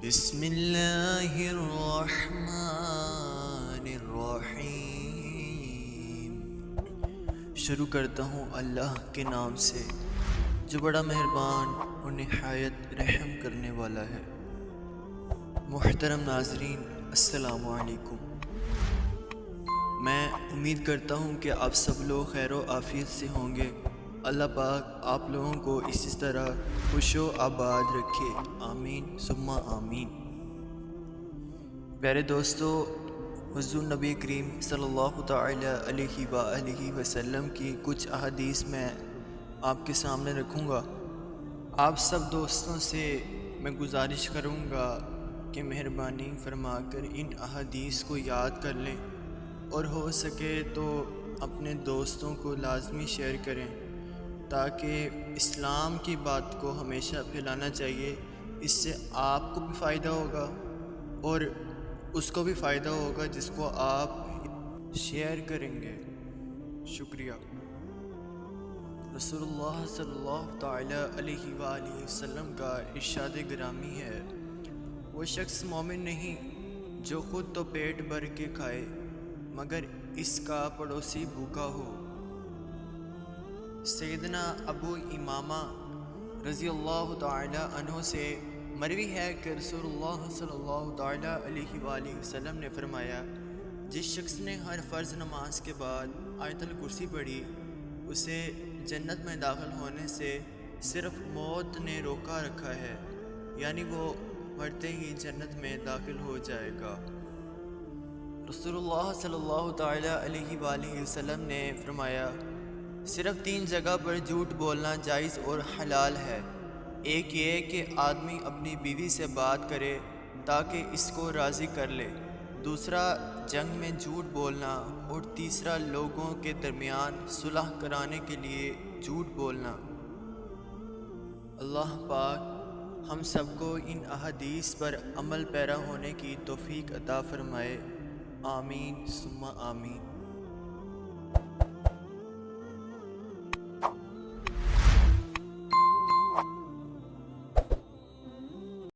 بسم اللہ الرحمن الرحیم۔ شروع کرتا ہوں اللہ کے نام سے جو بڑا مہربان اور نہایت رحم کرنے والا ہے۔ محترم ناظرین، السلام علیکم۔ میں امید کرتا ہوں کہ آپ سب لوگ خیر و عافیت سے ہوں گے۔ اللہ پاک آپ لوگوں کو اسی طرح خوش و آباد رکھے، آمین ثم آمین۔ پیارے دوستو، حضور نبی کریم صلی اللہ تعالی علیہ وآلہ وسلم کی کچھ احادیث میں آپ کے سامنے رکھوں گا۔ آپ سب دوستوں سے میں گزارش کروں گا کہ مہربانی فرما کر ان احادیث کو یاد کر لیں، اور ہو سکے تو اپنے دوستوں کو لازمی شیئر کریں، تاکہ اسلام کی بات کو ہمیشہ پھیلانا چاہیے۔ اس سے آپ کو بھی فائدہ ہوگا اور اس کو بھی فائدہ ہوگا جس کو آپ شیئر کریں گے۔ شکریہ۔ رسول اللہ صلی اللہ تعالی علیہ وآلہ وسلم کا ارشاد گرامی ہے، وہ شخص مومن نہیں جو خود تو پیٹ بھر کے کھائے مگر اس کا پڑوسی بھوکا ہو۔ سیدنا ابو امامہ رضی اللہ تعالی عنہ سے مروی ہے کہ رسول اللہ صلی اللہ تعالی علیہ وآلہ وسلم نے فرمایا، جس شخص نے ہر فرض نماز کے بعد آیت الکرسی پڑھی، اسے جنت میں داخل ہونے سے صرف موت نے روکا رکھا ہے، یعنی وہ مرتے ہی جنت میں داخل ہو جائے گا۔ رسول اللہ صلی اللہ تعالی علیہ وآلہ وسلم نے فرمایا، صرف 3 جگہ پر جھوٹ بولنا جائز اور حلال ہے۔ ایک یہ کہ آدمی اپنی بیوی سے بات کرے تاکہ اس کو راضی کر لے، دوسرا جنگ میں جھوٹ بولنا، اور تیسرا لوگوں کے درمیان صلح کرانے کے لیے جھوٹ بولنا۔ اللہ پاک ہم سب کو ان احادیث پر عمل پیرا ہونے کی توفیق عطا فرمائے، آمین ثم آمین۔